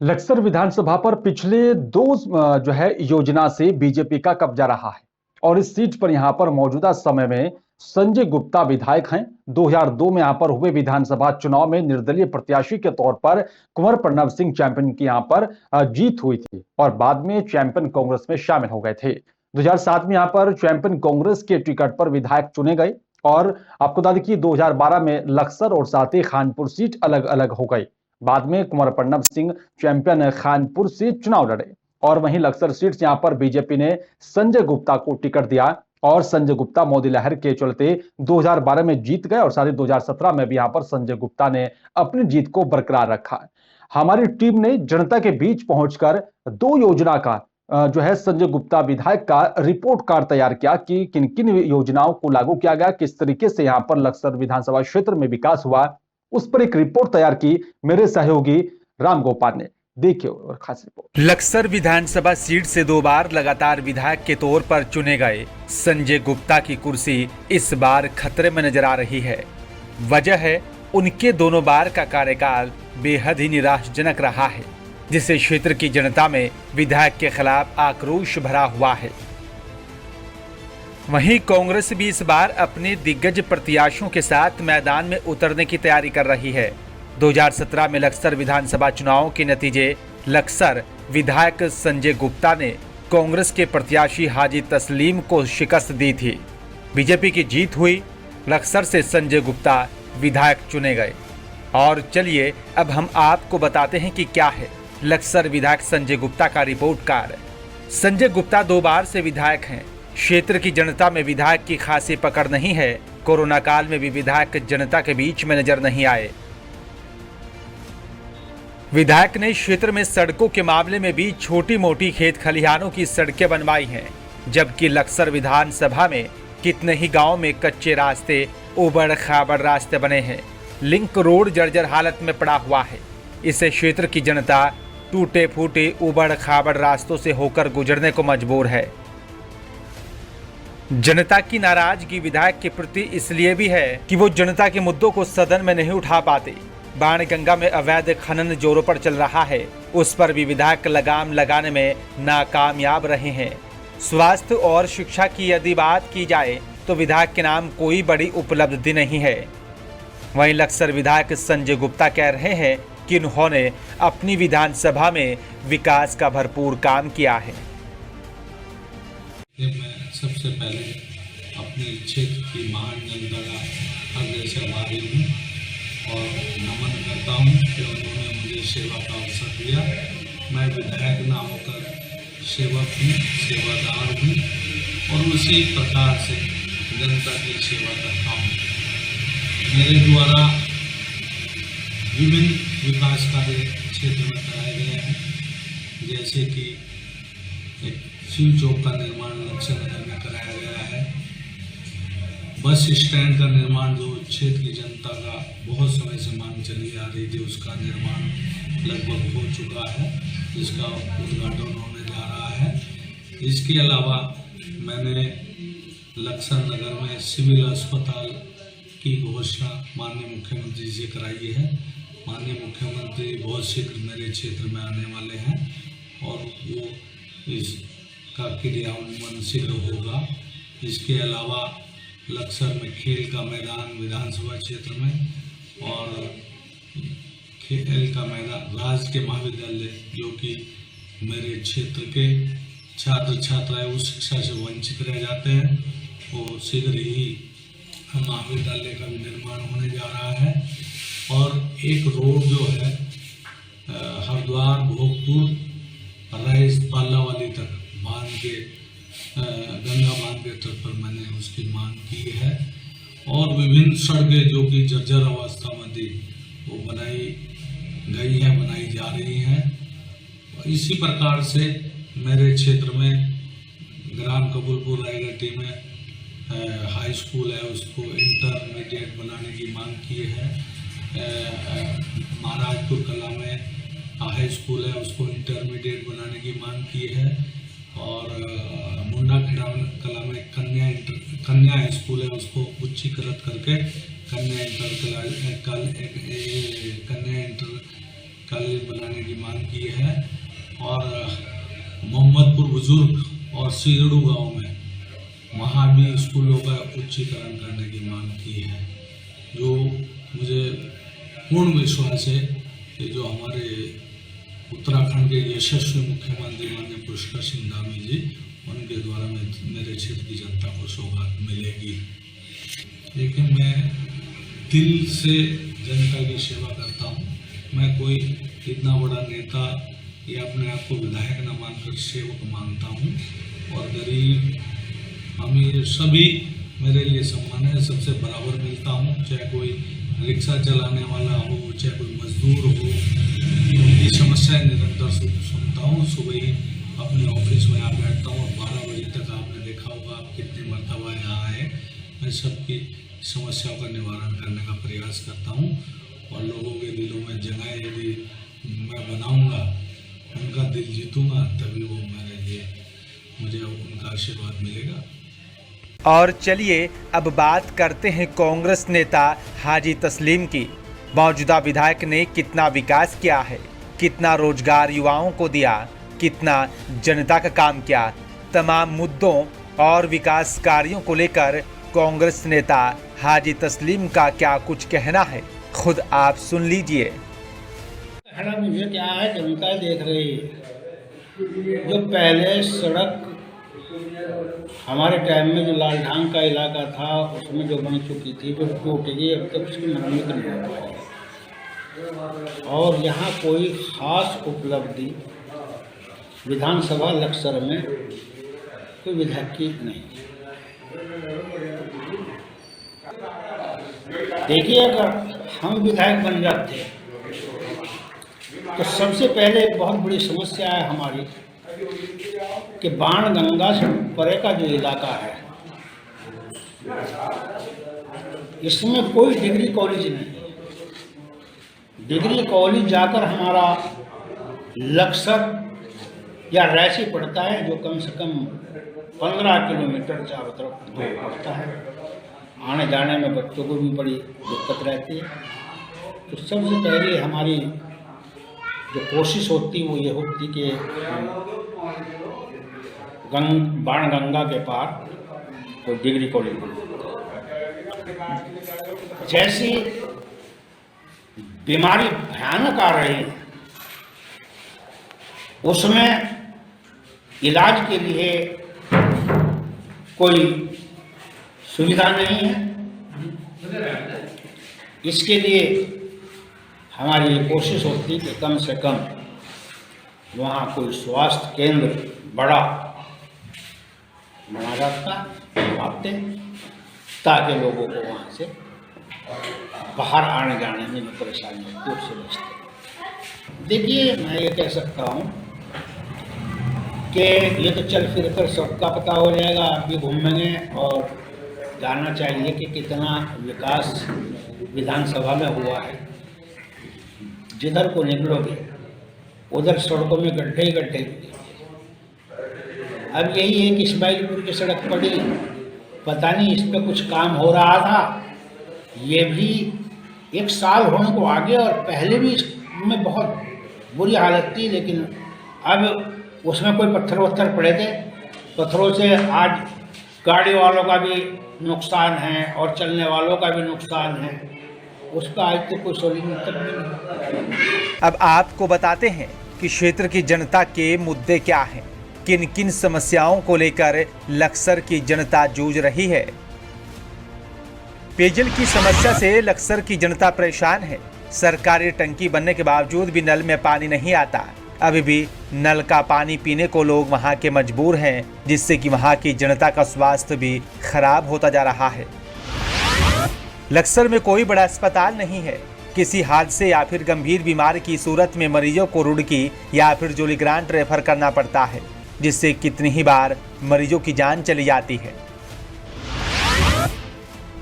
लक्सर विधानसभा पर पिछले दो जो है योजना से बीजेपी का कब्जा रहा है और इस सीट पर यहां पर मौजूदा समय में संजय गुप्ता विधायक हैं। 2002 में यहां पर हुए विधानसभा चुनाव में निर्दलीय प्रत्याशी के तौर पर कुंवर प्रणव सिंह चैंपियन की यहां पर जीत हुई थी और बाद में चैंपियन कांग्रेस में शामिल हो गए थे। 2007 में यहां पर चैंपियन कांग्रेस के टिकट पर विधायक चुने गए और आपको बता दें कि 2012 में लक्सर और साथ ही खानपुर सीट अलग अलग हो गई। बाद में कुंवर प्रणव सिंह चैंपियन खानपुर से चुनाव लड़े और वहीं लक्सर सीट से यहां पर बीजेपी ने संजय गुप्ता को टिकट दिया और संजय गुप्ता मोदी लहर के चलते 2012 में जीत गए और साथ ही 2017 में भी यहां पर संजय गुप्ता ने अपनी जीत को बरकरार रखा। हमारी टीम ने जनता के बीच पहुंचकर दो योजना का जो है संजय गुप्ता विधायक का रिपोर्ट कार्ड तैयार किया कि किन किन योजनाओं को लागू किया गया, किस तरीके से यहां पर लक्सर विधानसभा क्षेत्र में विकास हुआ, उस पर एक रिपोर्ट तैयार की मेरे सहयोगी राम गोपाल ने। देखिए और खास रिपोर्ट। लक्सर विधानसभा सीट से 2 बार लगातार विधायक के तौर पर चुने गए संजय गुप्ता की कुर्सी इस बार खतरे में नजर आ रही है। वजह है उनके दोनों बार का कार्यकाल बेहद ही निराशाजनक रहा है, जिससे क्षेत्र की जनता में विधायक के खिलाफ आक्रोश भरा हुआ है। वहीं कांग्रेस भी इस बार अपने दिग्गज प्रत्याशियों के साथ मैदान में उतरने की तैयारी कर रही है। 2017 में लक्सर विधानसभा चुनाव के नतीजे लक्सर विधायक संजय गुप्ता ने कांग्रेस के प्रत्याशी हाजी तस्लीम को शिकस्त दी थी। बीजेपी की जीत हुई, लक्सर से संजय गुप्ता विधायक चुने गए। और चलिए अब हम आपको बताते हैं कि क्या है लक्सर विधायक संजय गुप्ता का रिपोर्ट कार्ड। संजय गुप्ता 2 बार से विधायक हैं। क्षेत्र की जनता में विधायक की खासी पकड़ नहीं है। कोरोना काल में भी विधायक जनता के बीच में नजर नहीं आए। विधायक ने क्षेत्र में सड़कों के मामले में भी छोटी मोटी खेत खलिहानों की सड़कें बनवाई हैं, जबकि लक्सर विधानसभा में कितने ही गांव में कच्चे रास्ते, उबड़ खाबड़ रास्ते बने हैं। लिंक रोड जर्जर हालत में पड़ा हुआ है। इससे क्षेत्र की जनता टूटे फूटे उबड़ खाबड़ रास्तों से होकर गुजरने को मजबूर है। जनता की नाराजगी विधायक के प्रति इसलिए भी है कि वो जनता के मुद्दों को सदन में नहीं उठा पाते। बाणगंगा में अवैध खनन जोरों पर चल रहा है, उस पर भी विधायक लगाम लगाने में नाकामयाब रहे हैं। स्वास्थ्य और शिक्षा की यदि बात की जाए तो विधायक के नाम कोई बड़ी उपलब्धि नहीं है। वहीं लक्सर विधायक संजय गुप्ता कह रहे हैं कि उन्होंने अपनी विधानसभा में विकास का भरपूर काम किया है। मैं सबसे पहले अपने क्षेत्र की महान जनता का हृदय से आभारी हूँ और नमन करता हूँ कि उन्होंने मुझे सेवा का अवसर दिया। मैं विधायक ना होकर सेवक हूँ, सेवादार हूँ और उसी प्रकार से जनता की सेवा करता हूँ। मेरे द्वारा विभिन्न विकास कार्य क्षेत्र में कराए गए हैं, जैसे कि एक शिव चौक का निर्माण लक्सर नगर में कराया गया है। बस स्टैंड का निर्माण जो क्षेत्र की जनता का बहुत समय से मांग चली आ रही थी, उसका निर्माण लगभग हो चुका है, जिसका उद्घाटन होने जा रहा है। इसके अलावा मैंने लक्सर नगर में सिविल अस्पताल की घोषणा माननीय मुख्यमंत्री से कराई है। माननीय मुख्यमंत्री बहुत शीघ्र मेरे क्षेत्र में आने वाले हैं और वो इसका क्रियान्वयन शीघ्र होगा। इसके अलावा लक्सर में खेल का मैदान विधानसभा क्षेत्र में और खेल का मैदान राजकीय महाविद्यालय जो कि मेरे क्षेत्र के छात्र छात्राएं उस शिक्षा से वंचित रह जाते हैं, वो शीघ्र ही महाविद्यालय का भी निर्माण होने जा रहा है। और एक रोड जो है हरिद्वार भोगपुर रईस पालावाली तक बांध के गंगा बांध के तट पर मैंने उसकी मांग की है। और विभिन्न सड़कें जो कि जर्जर अवस्था में थी वो बनाई गई हैं, बनाई जा रही हैं। इसी प्रकार से मेरे क्षेत्र में ग्राम कबूलपुर रायगढ़ में हाई स्कूल है, उसको इंटरमीडिएट बनाने की मांग की है। महाराजपुर कला में हाई स्कूल है, उसको इंटरमीडिएट बनाने की मांग की है। और मुंडा खेड़ा कला में कन्या स्कूल है, उसको उच्चीकृत करके कन्या इंटर कॉलेज बनाने की मांग की है और मोहम्मदपुर बुजुर्ग और सीरडू गांव में वहाँ भी स्कूलों का उच्चीकरण करने की मांग की है। जो मुझे पूर्ण विश्वास है कि जो हमारे उत्तराखंड के यशस्वी मुख्यमंत्री माननीय पुष्कर सिंह धामी जी, उनके द्वारा मेरे क्षेत्र की जनता को सौगात मिलेगी। लेकिन मैं दिल से जनता की सेवा करता हूँ। मैं कोई इतना बड़ा नेता या अपने आप को विधायक न मानकर सेवक मानता हूँ और गरीब अमीर सभी मेरे लिए समान है, सबसे बराबर मिलता हूँ। चाहे कोई रिक्शा चलाने वाला हो, चाहे कोई मजदूर हो, उनकी समस्याएं निरंतर सुनता हूँ। सुबह ही अपने ऑफिस में आ बैठता हूँ और 12 बजे तक आपने देखा होगा आप कितनी मरतबा यहाँ आए। मैं सबकी समस्याओं का निवारण करने का प्रयास करता हूँ और लोगों के दिलों में जगह यदि मैं बनाऊँगा, उनका दिल जीतूँगा, तभी वो मेरे लिए मुझे उनका आशीर्वाद मिलेगा। और चलिए अब बात करते हैं कांग्रेस नेता हाजी तस्लीम की। मौजूदा विधायक ने कितना विकास किया है, कितना रोजगार युवाओं को दिया, कितना जनता का काम किया, तमाम मुद्दों और विकास कार्यों को लेकर कांग्रेस नेता हाजी तस्लीम का क्या कुछ कहना है, खुद आप सुन लीजिए। कहना मुझे क्या है, जनता देख रही है। जो पहले सड़क हमारे टाइम में जो लालढांग का इलाका था उसमें जो बन चुकी थी, जो टूट गई, अब तक उसकी मरम्मत नहीं हो पाई। और यहाँ कोई खास उपलब्धि विधानसभा लक्सर में कोई विधायक की नहीं। देखिए, अगर हम विधायक बन जाते तो सबसे पहले एक बहुत बड़ी समस्या है हमारी कि बाणगंगा से परे का जो इलाका है इसमें कोई डिग्री कॉलेज नहीं। डिग्री कॉलेज जाकर हमारा लक्सर या रैसी पड़ता है, जो कम से कम 15 किलोमीटर चारों तरफ दूर पड़ता है। आने जाने में बच्चों को भी बड़ी दिक्कत रहती है। तो सबसे पहले हमारी जो कोशिश होती वो ये होती कि बाणगंगा के पार कोई डिग्री कॉलेज जैसी बीमारी भयानक आ रही है, उसमें इलाज के लिए कोई सुविधा नहीं है। इसके लिए हमारी ये कोशिश होती है कि कम से कम वहाँ कोई स्वास्थ्य केंद्र बड़ा बना जाता आते, ताकि लोगों को वहाँ से बाहर आने जाने में जो परेशानी होती है उससे बचते। देखिए, मैं ये कह सकता हूँ कि ये तो चल फिर कर सबका पता हो जाएगा, आप भी घूमेंगे और जानना चाहिए कि कितना विकास विधानसभा में हुआ है। जिधर को निकलोगे उधर सड़कों में गड्ढे ही गड्ढे। अब यही है कि इस्माइलपुर की सड़क पड़ी, पता नहीं इस पर कुछ काम हो रहा था, ये भी 1 साल होने को आ गया और पहले भी इसमें बहुत बुरी हालत थी, लेकिन अब उसमें कोई पत्थर वत्थर पड़े थे, पत्थरों से आज गाड़ी वालों का भी नुकसान है और चलने वालों का भी नुकसान है। उसका आज तो कोई सोल्यूशन तक नहीं। अब आपको बताते हैं कि क्षेत्र की जनता के मुद्दे क्या हैं, किन किन समस्याओं को लेकर लक्सर की जनता जूझ रही है। पेयजल की समस्या से लक्सर की जनता परेशान है। सरकारी टंकी बनने के बावजूद भी नल में पानी नहीं आता। अभी भी नल का पानी पीने को लोग वहां के मजबूर हैं, जिससे कि वहां की जनता का स्वास्थ्य भी खराब होता जा रहा है। लक्सर में कोई बड़ा अस्पताल नहीं है। किसी हादसे या फिर गंभीर बीमारी की सूरत में मरीजों को रुड़की या फिर जोलीग्रांट रेफर करना पड़ता है, जिससे कितनी ही बार मरीजों की जान चली जाती है।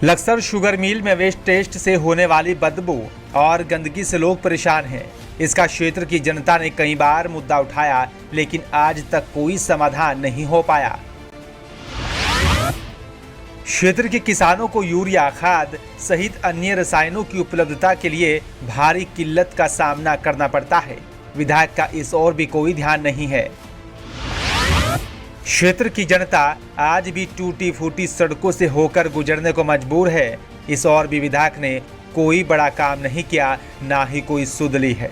लक्सर शुगर मिल में वेस्ट टेस्ट से होने वाली बदबू और गंदगी से लोग परेशान हैं। इसका क्षेत्र की जनता ने कई बार मुद्दा उठाया, लेकिन आज तक कोई समाधान नहीं हो पाया। क्षेत्र के किसानों को यूरिया खाद सहित अन्य रसायनों की उपलब्धता के लिए भारी किल्लत का सामना करना पड़ता है। विधायक का इस ओर भी कोई ध्यान नहीं है। क्षेत्र की जनता आज भी टूटी फूटी सड़कों से होकर गुजरने को मजबूर है। इस ओर भी विधायक ने कोई बड़ा काम नहीं किया, ना ही कोई सुध ली है।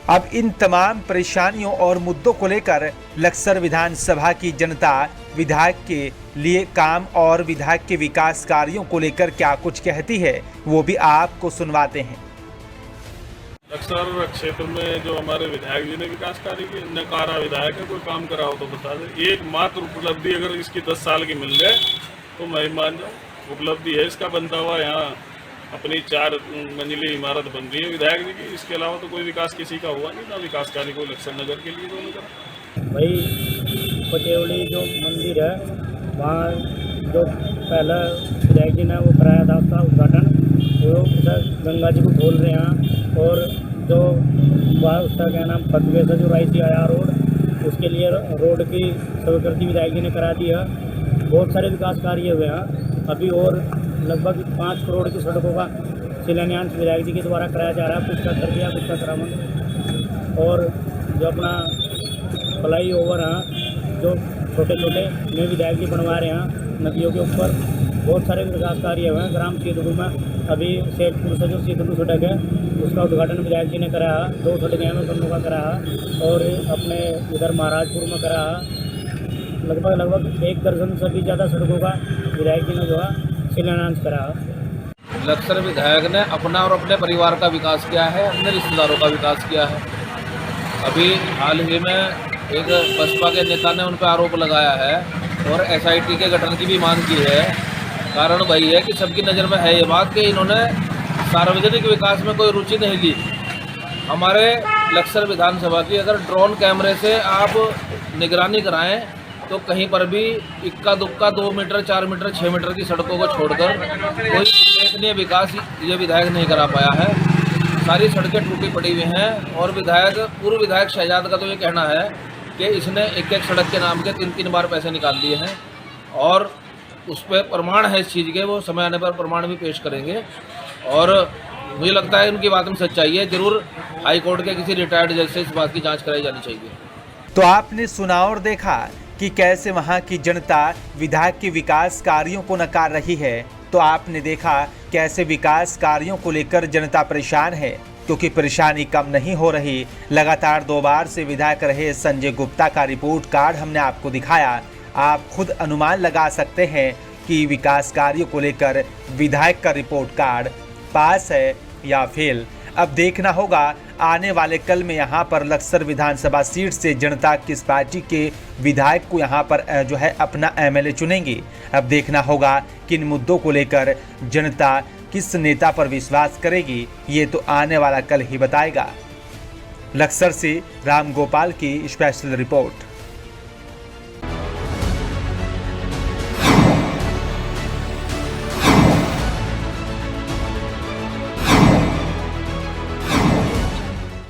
अब इन तमाम परेशानियों और मुद्दों को लेकर लक्सर विधानसभा की जनता विधायक के लिए काम और विधायक के विकास कार्यों को लेकर क्या कुछ कहती है, वो भी आपको सुनवाते हैं। लक्सर क्षेत्र में जो हमारे विधायक जी ने विकास कार्य किए, नकारा विधायक है, कोई काम करा हो तो बता दे। एकमात्र उपलब्धि अगर इसकी 10 साल की मिल जाए तो मैं मान जाऊँ। उपलब्धि है इसका बनता हुआ, यहाँ अपनी 4 मंजिली इमारत बन रही है विधायक जी की। इसके अलावा तो कोई विकास किसी का हुआ नहीं, ना विकास कार्य को लक्सर नगर के लिए दोनों का। भाई पटेवली जो मंदिर है वहाँ जो पहला विधायक जी ने वो कराया था उसका उद्घाटन, वो गंगा जी को खोल रहे हैं। और जो वहाँ उसका क्या नाम फतवे से जो राइसी आया रोड, उसके लिए रोड की स्वीकृति विधायक जी ने करा दी है। बहुत सारे विकास कार्य हुए हैं अभी, और लगभग 5 करोड़ की सड़कों का शिलान्यास विधायक जी के द्वारा कराया जा रहा है। कुछ का कर दिया, कुछ का करामन। और जो अपना फ्लाई ओवर है जो छोटे छोटे नए विधायक जी बनवा रहे हैं नदियों के ऊपर, बहुत सारे विकास कार्य हुए हैं। ग्राम सीतपुर में अभी शेखपुर से जो सीतपुर सड़क है उसका उद्घाटन विधायक जी ने कराया, 2 सड़कें में दोनों का कराया। और अपने इधर महाराजपुर में कराया। लगभग 1 दर्जन से भी ज़्यादा सड़कों का विधायक जी ने जो है शिलान्यास कराया। लक्सर विधायक ने अपना और अपने परिवार का विकास किया है, अपने रिश्तेदारों का विकास किया है। अभी हाल ही में एक बसपा के नेता ने उन पर आरोप लगाया है और SIT के गठन की भी मांग की है। कारण वही है कि सबकी नज़र में है ये बात कि इन्होंने सार्वजनिक विकास में कोई रुचि नहीं ली। हमारे लक्सर विधानसभा की अगर ड्रोन कैमरे से आप निगरानी कराएं तो कहीं पर भी इक्का दुक्का 2 मीटर 4 मीटर 6 मीटर की सड़कों को छोड़कर कोई उल्लेखनीय विकास ये विधायक नहीं करा पाया है। सारी सड़कें टूटी पड़ी हुई हैं। और पूर्व विधायक शहजाद का तो ये कहना है कि इसने एक सड़क के नाम के 3 बार पैसे निकाल लिए हैं और उस पर प्रमाण है इस चीज़ के, वो समय आने पर प्रमाण भी पेश करेंगे। और मुझे लगता है उनकी बात में सच्चाई है। जरूर हाई कोर्ट के किसी रिटायर्ड जज से इस बात की जांच कराई जानी चाहिए। तो आपने सुना और देखा कि कैसे वहां की जनता विधायक के विकास कार्यों को नकार रही है। तो आपने देखा कैसे विकास कार्यों को लेकर जनता परेशान है, क्योंकि परेशानी कम नहीं हो रही। लगातार 2 बार से विधायक रहे संजय गुप्ता का रिपोर्ट कार्ड हमने आपको दिखाया। आप खुद अनुमान लगा सकते हैं कि विकास कार्यों को लेकर विधायक का रिपोर्ट कार्ड पास है या फेल। अब देखना होगा आने वाले कल में यहाँ पर लक्सर विधानसभा सीट से जनता किस पार्टी के विधायक को यहाँ पर जो है अपना MLA चुनेंगी। अब देखना होगा किन मुद्दों को लेकर जनता किस नेता पर विश्वास करेगी, ये तो आने वाला कल ही बताएगा। लक्सर से राम गोपाल की स्पेशल रिपोर्ट।